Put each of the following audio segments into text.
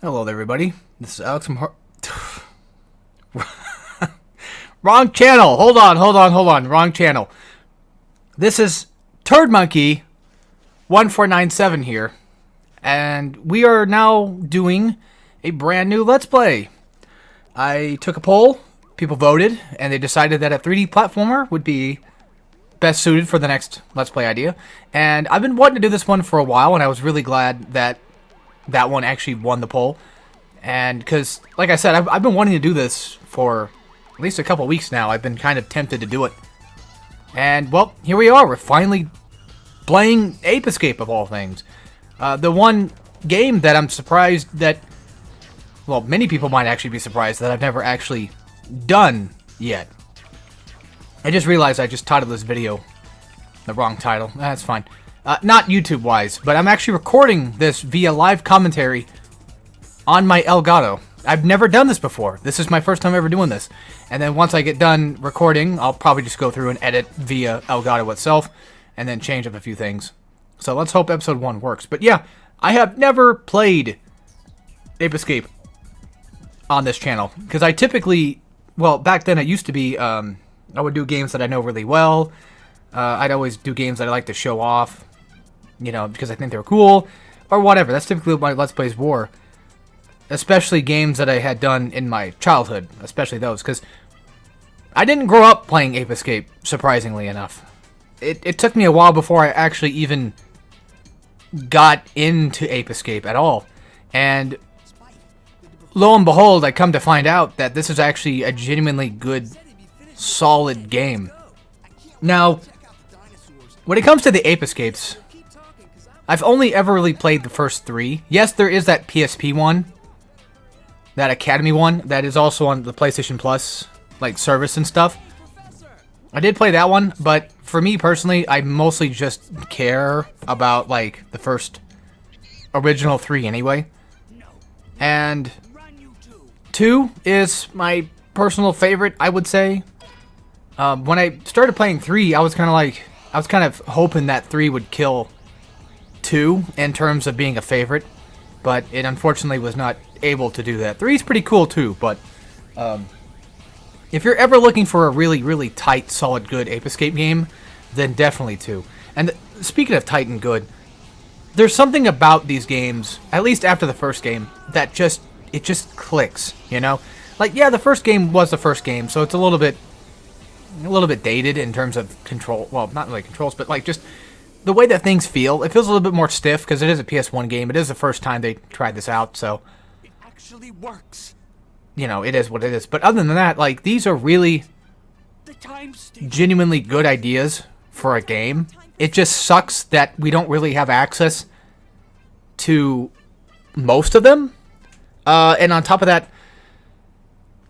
Hello there, everybody. This is Alex from Wrong channel. Hold on. Wrong channel. This is Turd Monkey 1497 here, and we are now doing a brand new Let's Play. I took a poll, people voted, and they decided that a 3D platformer would be best suited for the next Let's Play idea. And I've been wanting to do this one for a while, and I was really glad that that one actually won the poll. And because, like I said, I've been wanting to do this for at least a couple weeks now. I've been kind of tempted to do it. And, well, here we are. We're finally playing Ape Escape, of all things. The one game that I'm surprised that, well, many people might actually be surprised that I've never actually done yet. I just realized I just titled this video the wrong title. That's fine. Not YouTube-wise, but I'm actually recording this via live commentary on my Elgato. I've never done this before. This is my first time ever doing this. And then once I get done recording, I'll probably just go through and edit via Elgato itself, and then change up a few things. So let's hope episode 1 works. But yeah, I have never played Ape Escape on this channel, because I typically, well, back then it used to be, I would do games that I know really well. I'd always do games that I like to show off, you know, because I think they're cool, or whatever. That's typically what my Let's Plays were. Especially games that I had done in my childhood, especially those, because I didn't grow up playing Ape Escape, surprisingly enough. It took me a while before I actually even got into Ape Escape at all. And lo and behold, I come to find out that this is actually a genuinely good, solid game. Now, when it comes to the Ape Escapes, I've only ever really played the first 3. Yes, there is that PSP one, that Academy one, that is also on the PlayStation Plus, like, service and stuff. I did play that one, but for me personally, I mostly just care about, like, the first original 3 anyway. And 2 is my personal favorite, I would say. When I started playing 3, I was kind of hoping that 3 would kill 2 in terms of being a favorite, but it unfortunately was not able to do that. 3 is pretty cool too, but if you're ever looking for a really, really tight, solid, good Ape Escape game, then definitely 2. And speaking of tight and good, there's something about these games, at least after the first game, that just clicks, you know? Like, yeah, the first game was the first game, so it's a little bit dated in terms of control. Well, not really controls, but like just the way that things feel. It feels a little bit more stiff because it is a PS1 game. It is the first time they tried this out, so it actually works. You know, it is what it is. But other than that, like, these are really genuinely good ideas for a game. It just sucks that we don't really have access to most of them. And on top of that,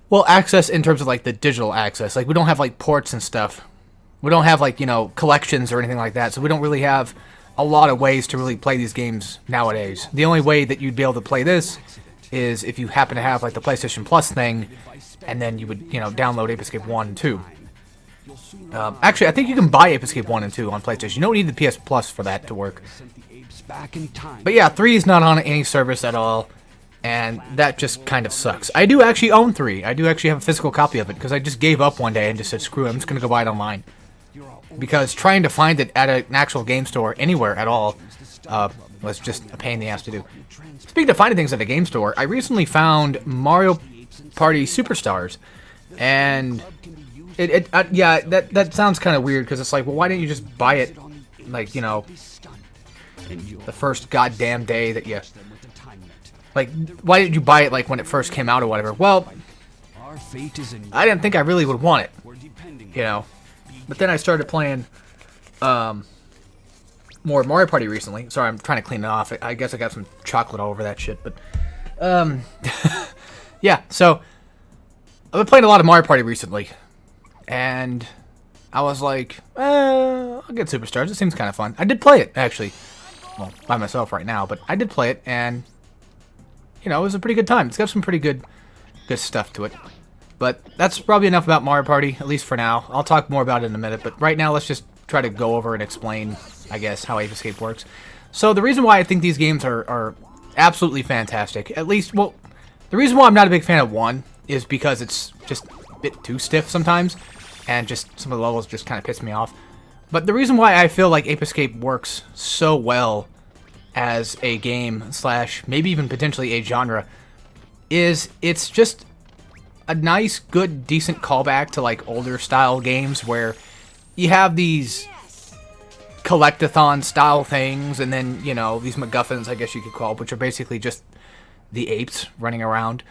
well, access in terms of, like, the digital access. Like, we don't have, like, ports and stuff. We don't have, like, you know, collections or anything like that. So we don't really have a lot of ways to really play these games nowadays. The only way that you'd be able to play this is if you happen to have, like, the PlayStation Plus thing, and then you would, you know, download Ape Escape 1 and 2. Actually, I think you can buy Ape Escape 1 and 2 on PlayStation. You don't need the PS Plus for that to work. But yeah, 3 is not on any service at all. And that just kind of sucks. I do actually own 3. I do actually have a physical copy of it, because I just gave up one day and just said, screw it, I'm just going to go buy it online. Because trying to find it at an actual game store anywhere at all was just a pain in the ass to do. Speaking of finding things at a game store, I recently found Mario Party Superstars. And yeah, that sounds kind of weird, because it's like, well, why didn't you just buy it, like, you know, the first goddamn day that you... Like, why did you buy it, like, when it first came out or whatever? Well, I didn't think I really would want it, you know. But then I started playing more Mario Party recently. Sorry, I'm trying to clean it off. I guess I got some chocolate all over that shit, but... yeah, so I've been playing a lot of Mario Party recently. And I was like, I'll get Superstars. It seems kind of fun. I did play it, actually. Well, by myself right now, but I did play it, and... you know, it was a pretty good time. It's got some pretty good stuff to it. But that's probably enough about Mario Party, at least for now. I'll talk more about it in a minute, but right now let's just try to go over and explain, I guess, how Ape Escape works. So the reason why I think these games are absolutely fantastic. At least, well, the reason why I'm not a big fan of 1 is because it's just a bit too stiff sometimes, and just some of the levels just kind of piss me off. But the reason why I feel like Ape Escape works so well as a game slash maybe even potentially a genre is it's just a nice, good, decent callback to like older style games where you have these collectathon style things, and then, you know, these MacGuffins, I guess you could call, which are basically just the apes running around.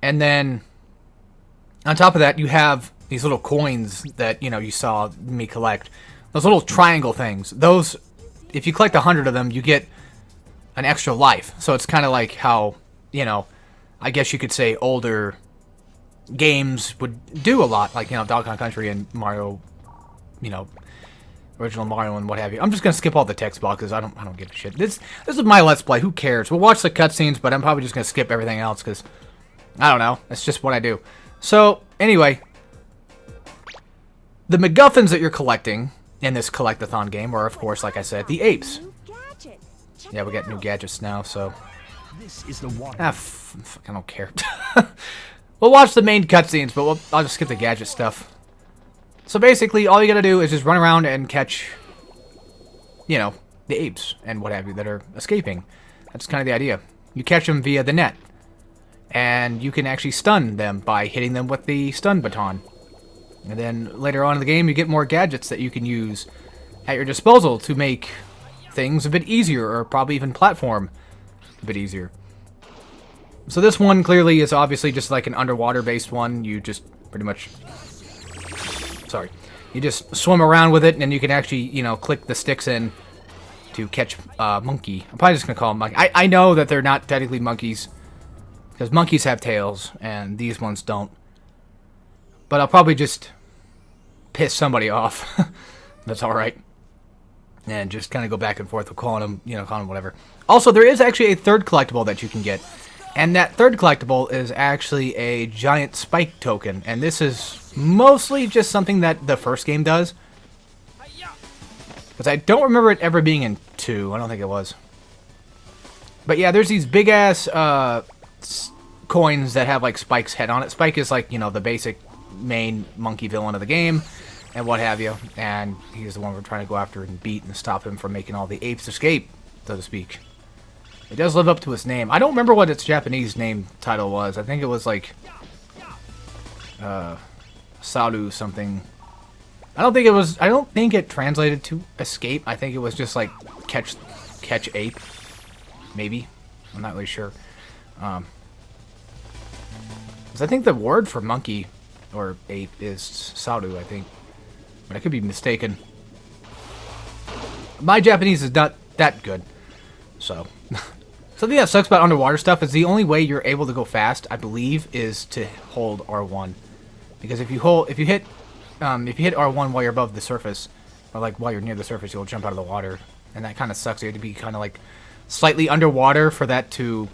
And then on top of that, you have these little coins that, you know, you saw me collect. Those little triangle things. Those, if you collect 100 of them, you get an extra life. So it's kind of like how, you know, I guess you could say older games would do a lot, like, you know, Donkey Kong Country and Mario, you know, original Mario and what have you. I'm just gonna skip all the text boxes. I don't give a shit. This is my Let's Play. Who cares? We'll watch the cutscenes, but I'm probably just gonna skip everything else because I don't know. That's just what I do. So anyway, the MacGuffins that you're collecting in this collectathon game are, of course, like I said, the apes. Yeah, we got new gadgets now, so This is the one. I don't care. We'll watch the main cutscenes, but I'll just skip the gadget stuff. So basically, all you gotta do is just run around and catch, you know, the apes and what have you that are escaping. That's kind of the idea. You catch them via the net, and you can actually stun them by hitting them with the stun baton. And then later on in the game, you get more gadgets that you can use at your disposal to make things a bit easier, or probably even platform a bit easier. So this one clearly is obviously just like an underwater-based one. You just pretty much... Sorry. You just swim around with it, and you can actually, you know, click the sticks in to catch monkey. I'm probably just going to call them monkey. I know that they're not technically monkeys, because monkeys have tails, and these ones don't. But I'll probably just piss somebody off. That's alright. And just kind of go back and forth with calling them, you know, calling them whatever. Also, there is actually a third collectible that you can get. And that third collectible is actually a giant spike token. And this is mostly just something that the first game does. Because I don't remember it ever being in 2. I don't think it was. But yeah, there's these big-ass coins that have, like, Spike's head on it. Spike is, like, you know, the basic main monkey villain of the game, and what have you. And he's the one we're trying to go after and beat and stop him from making all the apes escape, so to speak. It does live up to its name. I don't remember what its Japanese name title was. I think it was, like, Salu something. I don't think it translated to escape. I think it was just, like, catch ape. Maybe. I'm not really sure. 'Cause I think the word for monkey or ape is Saru, I think. But I could be mistaken. My Japanese is not that good. So. Something that sucks about underwater stuff is the only way you're able to go fast, I believe, is to hold R1. Because if you hit R1 while you're above the surface, or like while you're near the surface, you'll jump out of the water. And that kind of sucks. You have to be kind of like slightly underwater for that to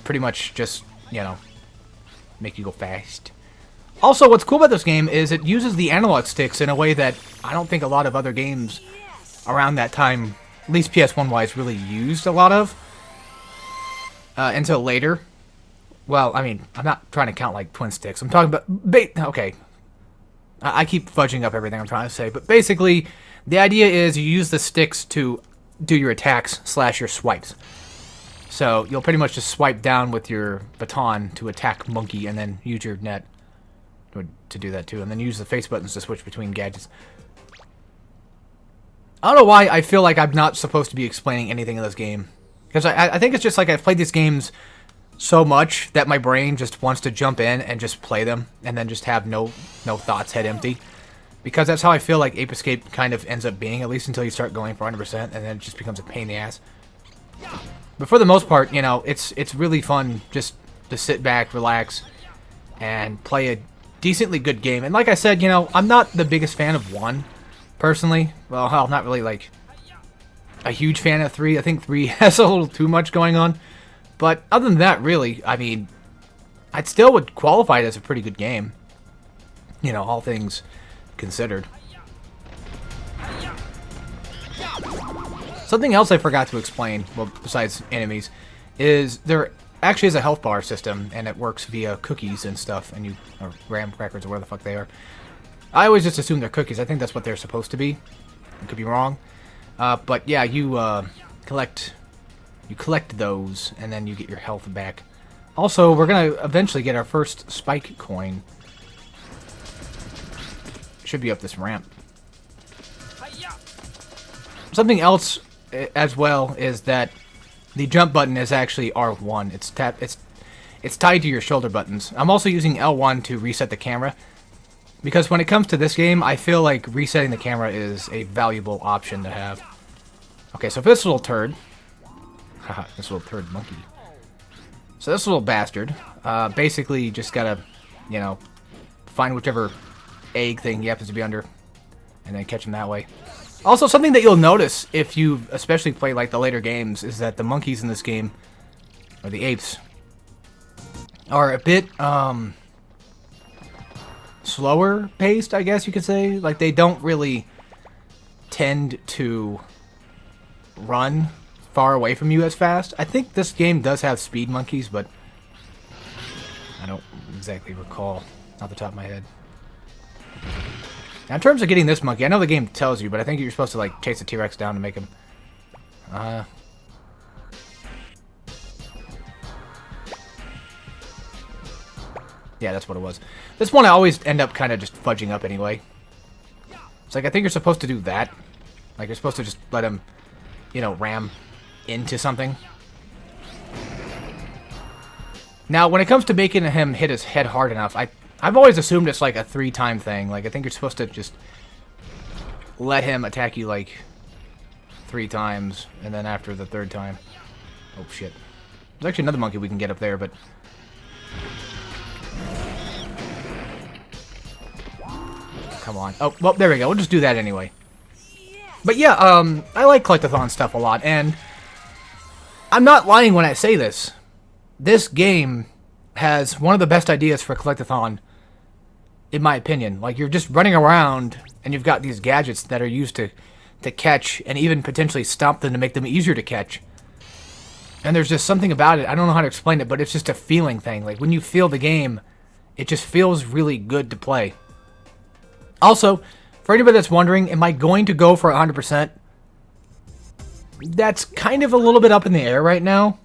pretty much just, you know, make you go fast. Also, what's cool about this game is it uses the analog sticks in a way that I don't think a lot of other games around that time, at least PS1-wise, really used a lot of until later. Well, I mean, I'm not trying to count like twin sticks. I'm talking about... Okay. I keep fudging up everything I'm trying to say, but basically, the idea is you use the sticks to do your attacks / your swipes. So you'll pretty much just swipe down with your baton to attack monkey, and then use your net to do that too, and then use the face buttons to switch between gadgets. I don't know why I feel like I'm not supposed to be explaining anything in this game, because I think it's just like I've played these games so much that my brain just wants to jump in and just play them, and then just have no thoughts, head empty. Because that's how I feel like Ape Escape kind of ends up being, at least until you start going for 100%, and then it just becomes a pain in the ass. But for the most part, you know, it's really fun just to sit back, relax, and play a decently good game. And like I said, you know, I'm not the biggest fan of 1, personally. Well, I'm not really, like, a huge fan of 3. I think 3 has a little too much going on. But other than that, really, I mean, I'd still would qualify it as a pretty good game. You know, all things considered. So Something else I forgot to explain, well, besides enemies, is there actually is a health bar system, and it works via cookies and stuff, and or graham crackers or whatever the fuck they are. I always just assume they're cookies. I think that's what they're supposed to be. I could be wrong. But yeah, you collect those, and then you get your health back. Also, we're gonna eventually get our first spike coin. Should be up this ramp. Something else as well is that the jump button is actually R1. It's tied to your shoulder buttons. I'm also using L1 to reset the camera, because when it comes to this game, I feel like resetting the camera is a valuable option to have. Okay, so this little turd, haha, this little turd monkey. So this little bastard, basically you just gotta, you know, find whichever egg thing he happens to be under, and then catch him that way. Also, something that you'll notice if you especially play like the later games is that the monkeys in this game, or the apes, are a bit slower paced, I guess you could say. Like, they don't really tend to run far away from you as fast. I think this game does have speed monkeys, but I don't exactly recall off the top of my head. Now, in terms of getting this monkey, I know the game tells you, but I think you're supposed to, like, chase the T-Rex down to make him... Yeah, that's what it was. This one I always end up kind of just fudging up anyway. It's like, I think you're supposed to do that. Like, you're supposed to just let him, you know, ram into something. Now, when it comes to making him hit his head hard enough, I've always assumed it's like a 3-time thing. Like, I think you're supposed to just let him attack you, like, 3 times, and then after the 3rd time... Oh, shit. There's actually another monkey we can get up there, but... Come on. Oh, well, there we go. We'll just do that anyway. But yeah, I like Collectathon stuff a lot, and I'm not lying when I say this. This game has one of the best ideas for Collectathon, in my opinion. Like, you're just running around, and you've got these gadgets that are used to catch, and even potentially stomp them to make them easier to catch. And there's just something about it, I don't know how to explain it, but it's just a feeling thing. Like, when you feel the game, it just feels really good to play. Also, for anybody that's wondering, am I going to go for 100%? That's kind of a little bit up in the air right now.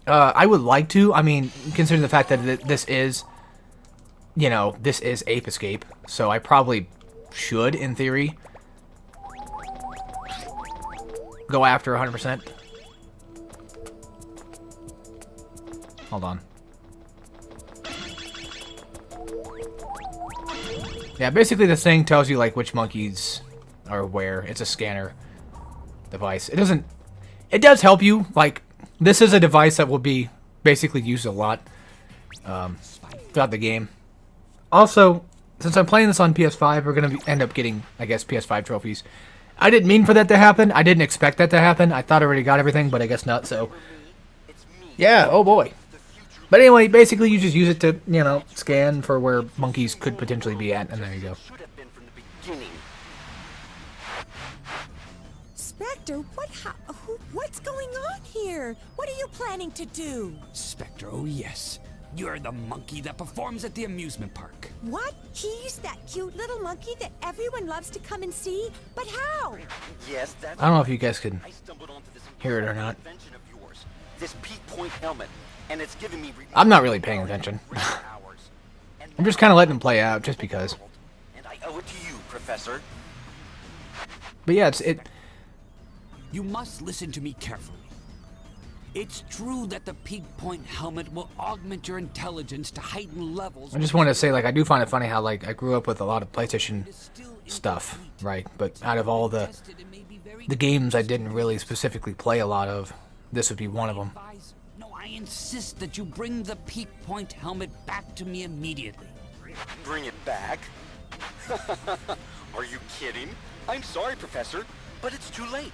I would like to. I mean, considering the fact that this is, you know, this is Ape Escape, so I probably should, in theory, go after 100%. Hold on. Yeah, basically this thing tells you, like, which monkeys are where. It's a scanner device. It does help you. Like, this is a device that will be basically used a lot throughout the game. Also, since I'm playing this on PS5, we're going to end up getting, I guess, PS5 trophies. I didn't mean for that to happen. I didn't expect that to happen. I thought I already got everything, but I guess not, so... Yeah, oh boy. But anyway, basically you just use it to, you know, scan for where monkeys could potentially be at, and there you go. Spectre, what's going on here? What are you planning to do? Spectre, oh yes. You're the monkey that performs at the amusement park. What? He's that cute little monkey that everyone loves to come and see? But how? Yes, that's I don't know if you guys can I stumbled onto this hear it or not. invention of yours. This Peak Point helmet, and it's giving me I'm not really paying attention. I'm just kind of letting them play out, just because. And I owe it to you, Professor. But yeah, You must listen to me carefully. It's true that the Peak Point helmet will augment your intelligence to heighten levels. I just wanted to say, like, I do find it funny how, like, I grew up with a lot of PlayStation stuff, right? But out of all the games I didn't really specifically play a lot of, this would be one of them. No, I insist that you bring the Peak Point helmet back to me immediately. Bring it back? Are you kidding? I'm sorry, Professor, but it's too late.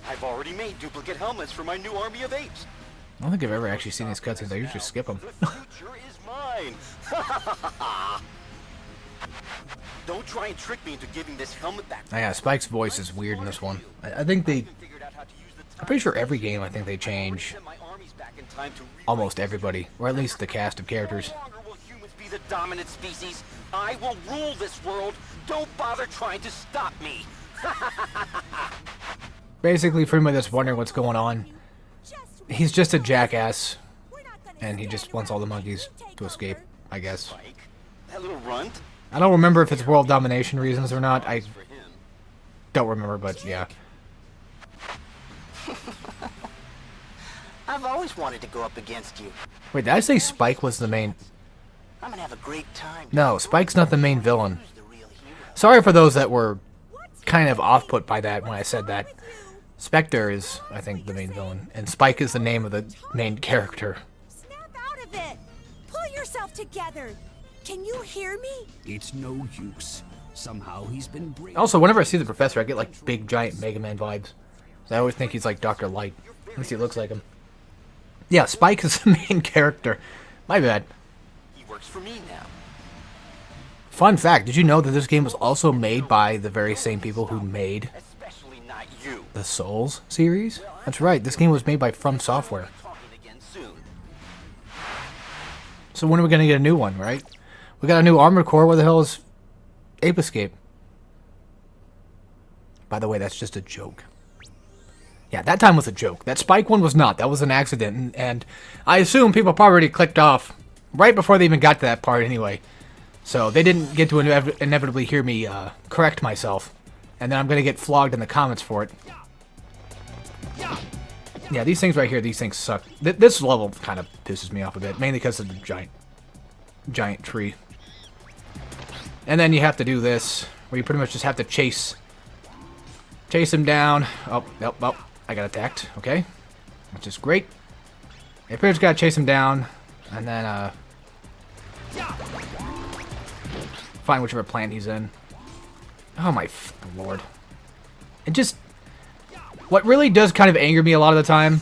I've already made duplicate helmets for my new army of apes. I don't think I've ever actually seen these cutscenes. I usually skip them. The future is mine. Don't try and trick me into giving this helmet back. Oh, yeah, Spike's voice is weird in this one. I think they... I'm pretty sure every game I think they change almost everybody, or at least the cast of characters. No longer will humans be the dominant species. I will rule this world. Don't bother trying to stop me. Basically, for anybody that's wondering what's going on, he's just a jackass, and he just wants all the monkeys to escape, I guess. Spike, that little runt. I don't remember if it's world domination reasons or not. I For him. don't remember, but yeah. I've always wanted to go up against you. Wait, did I say Spike was the main... I'm gonna have a great time. No, Spike's not the main villain. Who's the real hero? Sorry for those that were kind of off-put by that when I said that. Spectre is, I think, the main villain, and Spike is the name of the main character. Snap out of it! Pull yourself together! Can you hear me? It's no use. Somehow he's been braved. Also, whenever I see the Professor, I get like big, giant Mega Man vibes. I always think he's like Dr. Light. At least he looks like him. Yeah, Spike is the main character. My bad. He works for me now. Fun fact, did you know that this game was also made by the very same people who made Especially not you. the Souls series? That's right, this game was made by From Software. Talking again soon. So when are we going to get a new one, right? We got a new Armored Core, where the hell is Ape Escape? By the way, that's just a joke. Yeah, that time was a joke. That Spike one was not. That was an accident, and I assume people probably already clicked off right before they even got to that part anyway. So they didn't get to inevitably hear me correct myself, and then I'm going to get flogged in the comments for it. Yeah, these things right here, these things suck. This level kind of pisses me off a bit, mainly because of the giant tree. And then you have to do this, where you pretty much just have to chase him down. Oh, nope, oh, I got attacked. Okay, which is great. You pretty much gotta chase him down, and then find whichever plant he's in. Oh my lord! It just, what really does kind of anger me a lot of the time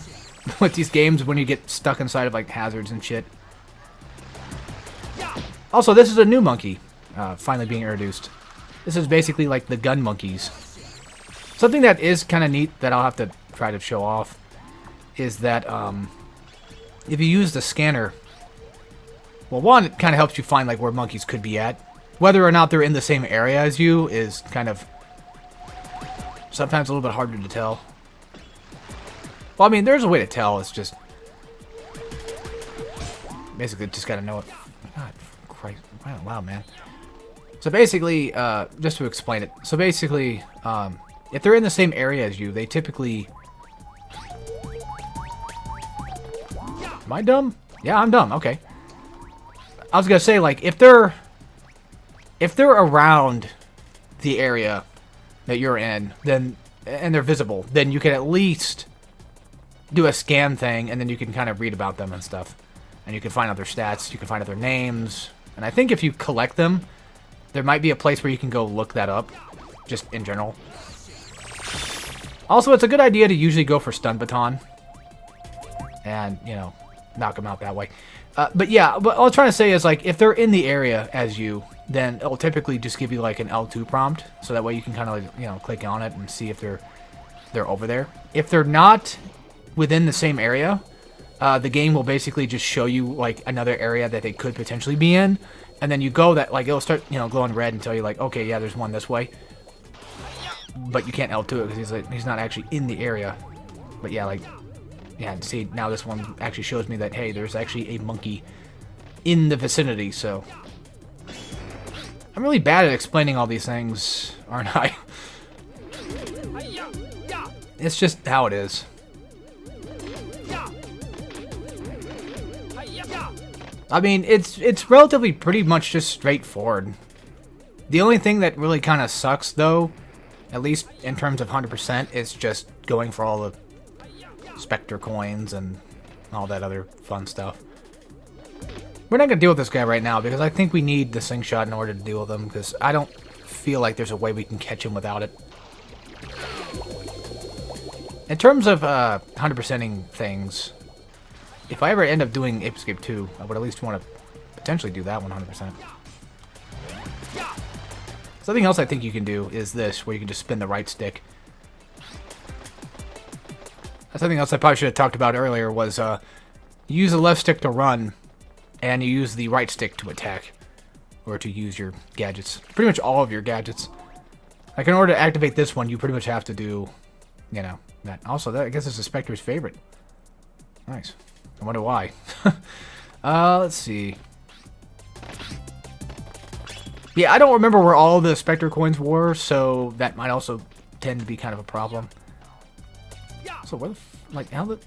with these games when you get stuck inside of like hazards and shit. Also, this is a new monkey, finally being introduced. This is basically like the gun monkeys. Something that is kind of neat that I'll have to try to show off is that if you use the scanner, well, one, it kind of helps you find like where monkeys could be at. Whether or not they're in the same area as you is kind of sometimes a little bit harder to tell. Well, I mean, there's a way to tell. It's just basically just gotta know it. God, Christ! Wow, man. So basically, just to explain it. So basically, if they're in the same area as you, they typically... Am I dumb? Yeah, I'm dumb. Okay. I was gonna say, like, if they're around the area that you're in, then and they're visible, then you can at least do a scan thing, and then you can kind of read about them and stuff, and you can find out their stats, you can find out their names, and I think if you collect them, there might be a place where you can go look that up, just in general. Also, it's a good idea to usually go for stun baton, and you know, knock them out that way. But yeah, what I was trying to say is, like, if they're in the area as you, then it'll typically just give you like an L2 prompt, so that way you can kind of like, you know, click on it and see if they're over there. If they're not within the same area, the game will basically just show you like another area that they could potentially be in, and then you go that, like, it'll start, you know, glowing red and tell you like, okay, yeah, there's one this way, but you can't L2 it because he's not actually in the area. But yeah, like, yeah, see, now this one actually shows me that, hey, there's actually a monkey in the vicinity, so... I'm really bad at explaining all these things, aren't I? It's just how it is. I mean, it's relatively pretty much just straightforward. The only thing that really kind of sucks, though, at least in terms of 100%, is just going for all the Spectre coins and all that other fun stuff. We're not going to deal with this guy right now because I think we need the slingshot in order to deal with him, because I don't feel like there's a way we can catch him without it. In terms of 100%ing things, if I ever end up doing Ape Escape 2, I would at least want to potentially do that 100%. Something else I think you can do is this, where you can just spin the right stick. Something else I probably should have talked about earlier was you use the left stick to run, and you use the right stick to attack, or to use your gadgets. Pretty much all of your gadgets. Like, in order to activate this one, you pretty much have to do, you know, that. Also, that I guess is the Spectre's favorite. Nice. I wonder why. Let's see. Yeah, I don't remember where all the Spectre coins were, so that might also tend to be kind of a problem. So where the like, how the...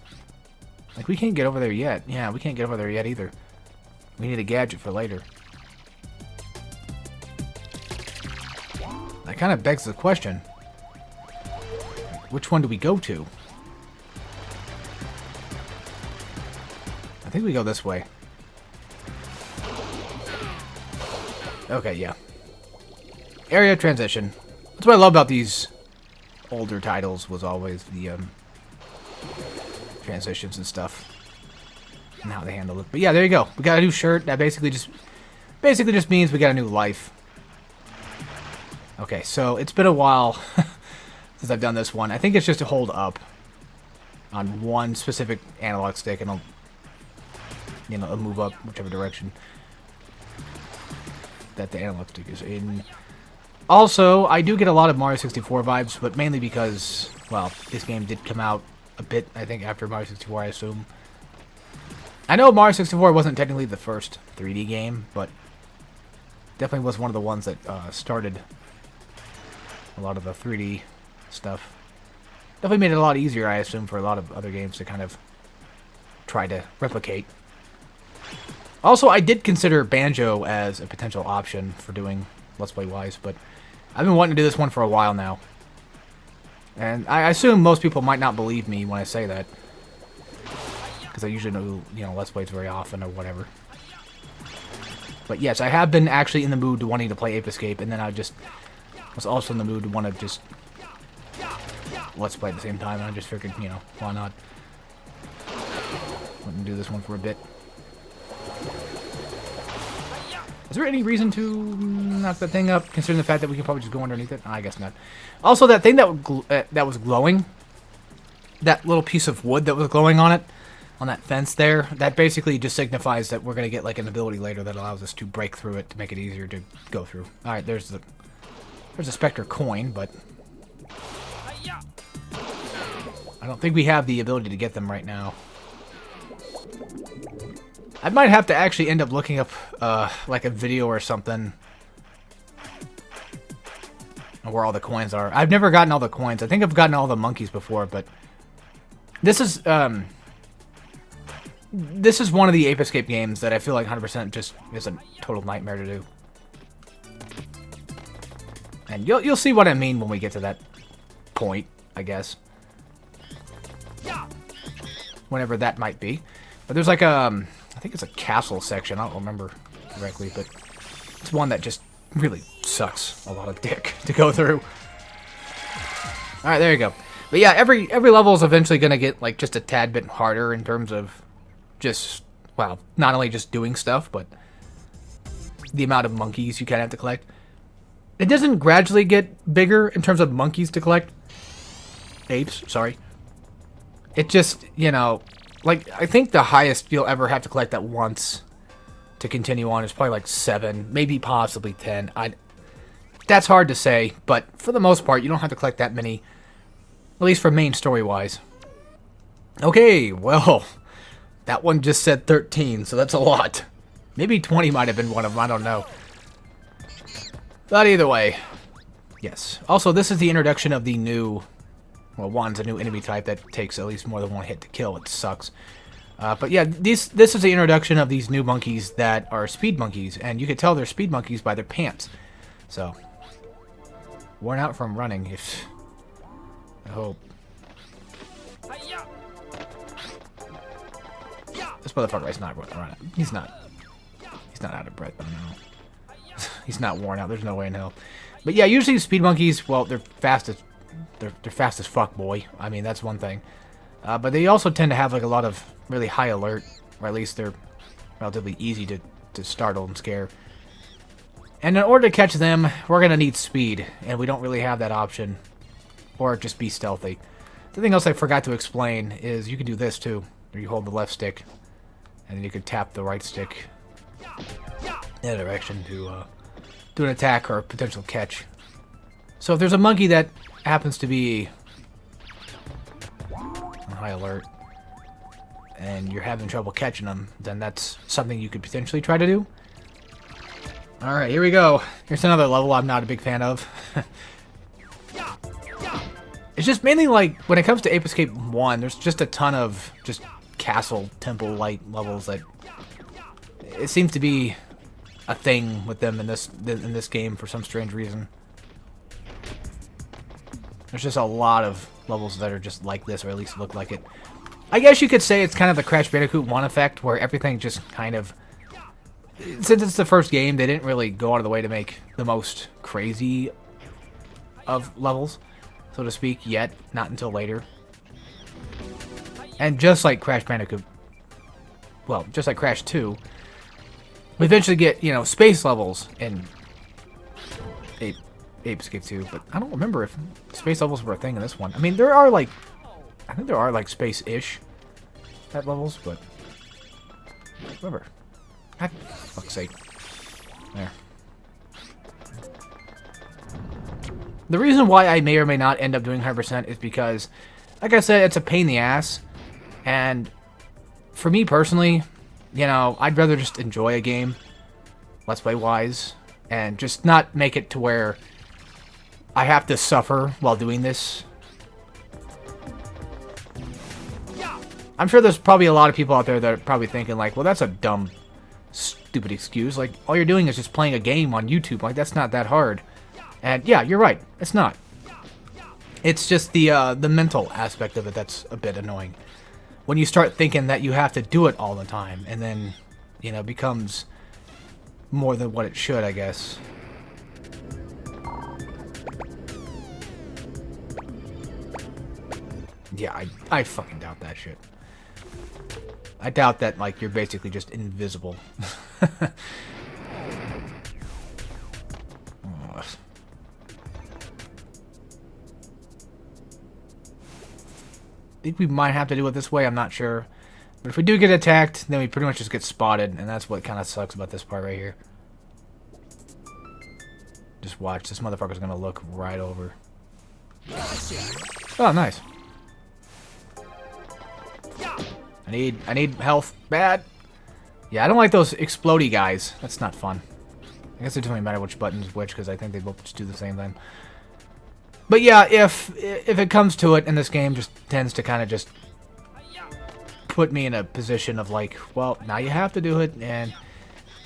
Like, we can't get over there yet. Yeah, we can't get over there yet either. We need a gadget for later. That kind of begs the question. Which one do we go to? I think we go this way. Okay, yeah. Area transition. That's what I love about these older titles, was always the transitions and stuff. And how they handle it. But yeah, there you go. We got a new shirt. That basically just means we got a new life. Okay, so it's been a while since I've done this one. I think it's just to hold up on one specific analog stick, and it'll move up whichever direction that the analog stick is in. Also, I do get a lot of Mario 64 vibes, but mainly because, well, this game did come out a bit, I think, after Mario 64, I assume. I know Mario 64 wasn't technically the first 3D game, but definitely was one of the ones that started a lot of the 3D stuff. Definitely made it a lot easier, I assume, for a lot of other games to kind of try to replicate. Also, I did consider Banjo as a potential option for doing Let's Play-wise, but I've been wanting to do this one for a while now. And I assume most people might not believe me when I say that, because I usually don't do, Let's Plays very often or whatever. But yes, I have been actually in the mood to wanting to play Ape Escape, and then I just was also in the mood to want to just Let's Play at the same time, and I just figured, why not? Let me do this one for a bit. Is there any reason to knock that thing up, considering the fact that we can probably just go underneath it? I guess not. Also, that thing that was glowing, that little piece of wood that was glowing on it, on that fence there, that basically just signifies that we're going to get like an ability later that allows us to break through it to make it easier to go through. Alright, there's a Spectre coin, but I don't think we have the ability to get them right now. I might have to actually end up looking up, like a video or something where all the coins are. I've never gotten all the coins. I think I've gotten all the monkeys before, but this is one of the Ape Escape games that I feel like 100% just is a total nightmare to do. And you'll see what I mean when we get to that point, I guess. Whenever that might be. But there's like a... I think it's a castle section. I don't remember correctly, but it's one that just really sucks a lot of dick to go through. Alright, there you go. But yeah, every level is eventually going to get like just a tad bit harder in terms of just, well, not only just doing stuff, but the amount of monkeys you kind of have to collect. It doesn't gradually get bigger in terms of monkeys to collect. Apes, sorry. It just, like, I think the highest you'll ever have to collect at once to continue on is probably like 7, maybe possibly 10. That's hard to say, but for the most part, you don't have to collect that many, at least for main story-wise. Okay, well, that one just said 13, so that's a lot. Maybe 20 might have been one of them, I don't know. But either way, yes. Also, this is the introduction of the new... Well, one's a new enemy type that takes at least more than one hit to kill. It sucks. But yeah, this is the introduction of these new monkeys that are speed monkeys. And you can tell they're speed monkeys by their pants. So, worn out from running, if... I hope. This motherfucker is not running. He's not out of breath, no. He's not worn out. There's no way in hell. But yeah, usually speed monkeys, well, they're fast as fuck, boy. I mean, that's one thing. But they also tend to have like a lot of really high alert, or at least they're relatively easy to startle and scare. And in order to catch them, we're going to need speed, and we don't really have that option. Or just be stealthy. The thing else I forgot to explain is you can do this too, where you hold the left stick, and then you can tap the right stick in that direction to do an attack or a potential catch. So if there's a monkey that happens to be on high alert, and you're having trouble catching them, then that's something you could potentially try to do. Alright, here we go. Here's another level I'm not a big fan of. It's just mainly like, when it comes to Ape Escape 1, there's just a ton of just castle, temple-like levels that... It seems to be a thing with them in this game for some strange reason. There's just a lot of levels that are just like this, or at least look like it. I guess you could say it's kind of the Crash Bandicoot 1 effect, where everything just kind of... Since it's the first game, they didn't really go out of the way to make the most crazy of levels, so to speak, yet. Not until later. And just like Crash Bandicoot... Well, just like Crash 2, we eventually get, you know, space levels in Ape Escape 2, but I don't remember if space levels were a thing in this one. I mean, there are, like... I think there are, like, space-ish type levels, but... Whatever. God, fuck's sake. There. The reason why I may or may not end up doing 100% is because, like I said, it's a pain in the ass. And for me personally, you know, I'd rather just enjoy a game, Let's Play-wise, and just not make it to where I have to suffer while doing this. I'm sure there's probably a lot of people out there that are probably thinking, like, well, that's a dumb, stupid excuse. Like, all you're doing is just playing a game on YouTube. Like, that's not that hard. And yeah, you're right. It's not. It's just the mental aspect of it that's a bit annoying. When you start thinking that you have to do it all the time, and then, you know, it becomes more than what it should, I guess. Yeah, I fucking doubt that shit. I doubt that, like, you're basically just invisible. I think we might have to do it this way, I'm not sure. But if we do get attacked, then we pretty much just get spotted, and that's what kind of sucks about this part right here. Just watch, this motherfucker's gonna look right over. Oh, nice. I need health bad. Yeah, I don't like those explodey guys. That's not fun. I guess it doesn't really matter which button's which, because I think they both just do the same thing. But yeah, if it comes to it, and this game just tends to kind of just put me in a position of like, well, now you have to do it, and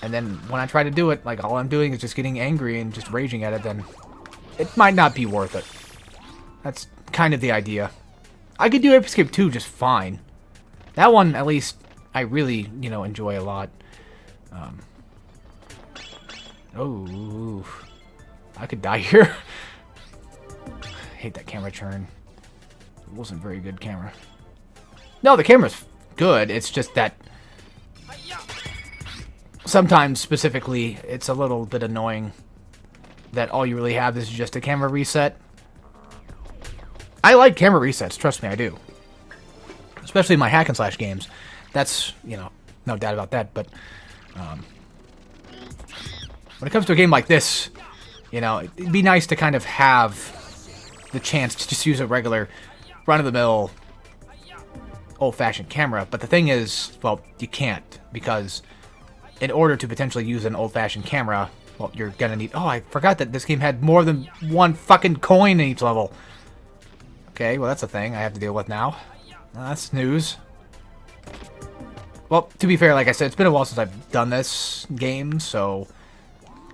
then when I try to do it, like, all I'm doing is just getting angry and just raging at it, then it might not be worth it. That's kind of the idea. I could do Ape Escape 2 just fine. That one, at least, I really, you know, enjoy a lot. Oh, I could die here. I hate that camera turn. It wasn't very good camera. No, the camera's good. It's just that sometimes, specifically, it's a little bit annoying that all you really have is just a camera reset. I like camera resets, trust me, I do. Especially in my hack and slash games. That's, you know, no doubt about that, but when it comes to a game like this, you know, it'd be nice to kind of have the chance to just use a regular run-of-the-mill old-fashioned camera. But the thing is, well, you can't, because in order to potentially use an old-fashioned camera, well, you're gonna need... Oh, I forgot that this game had more than one fucking coin in each level. Okay, well, that's a thing I have to deal with now. That's news. Well, to be fair, like I said, it's been a while since I've done this game, so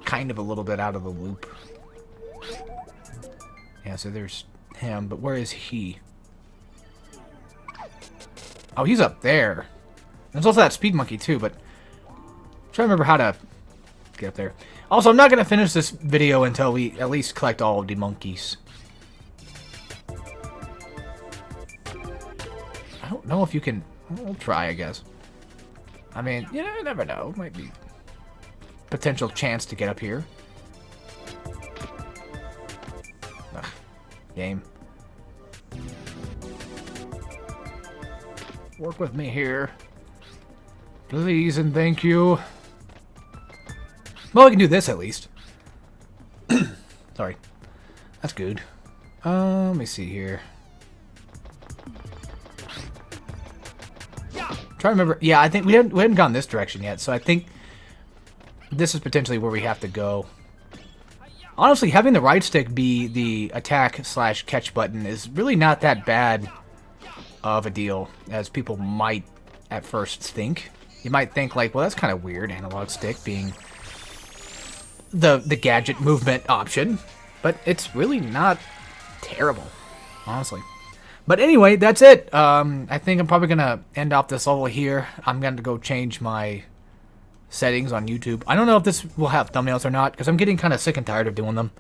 kind of a little bit out of the loop. Yeah, so there's him, but where is he? Oh, he's up there. There's also that speed monkey too, but I'm trying to remember how to get up there. Also, I'm not going to finish this video until we at least collect all of the monkeys. I don't know if you can... We'll try, I guess. I mean, you never know. Might be potential chance to get up here. Game. Work with me here. Please and thank you. Well, we can do this at least. Sorry. That's good. Let me see here. Try to remember. Yeah, I think we hadn't gone this direction yet, so I think this is potentially where we have to go. Honestly, having the right stick be the attack/catch button is really not that bad of a deal as people might at first think. You might think like, well, that's kind of weird, analog stick being the gadget movement option, but it's really not terrible, honestly. But anyway, that's it. I think I'm probably gonna end off this level here. I'm gonna go change my settings on YouTube. I don't know if this will have thumbnails or not, because I'm getting kind of sick and tired of doing them.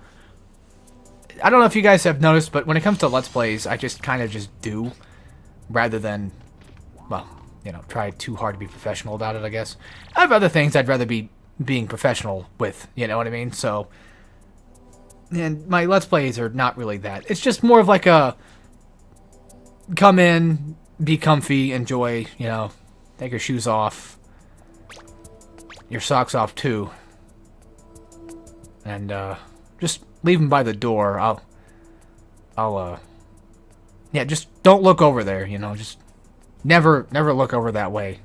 I don't know if you guys have noticed, but when it comes to Let's Plays, I just kind of just do, rather than, well, you know, try too hard to be professional about it, I guess. I have other things I'd rather be being professional with, you know what I mean? So, and my Let's Plays are not really that. It's just more of like a come in, be comfy, enjoy, you know, take your shoes off, your socks off too, and just leave them by the door. Yeah, just don't look over there, you know, just never look over that way.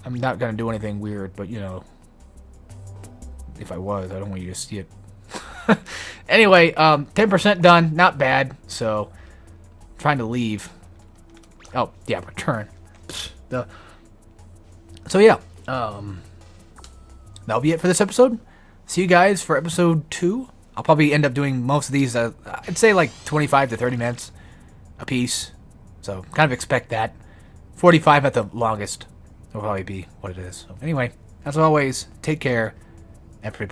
I'm not gonna do anything weird, but you know, if I was, I don't want you to see it. Anyway, 10% done, not bad. So, trying to leave. Oh yeah, return. So yeah, that'll be it for this episode. See you guys for episode 2. I'll probably end up doing most of these. I'd say like 25 to 30 minutes a piece. So kind of expect that. 45 at the longest will probably be what it is. So anyway, as always, take care, everybody.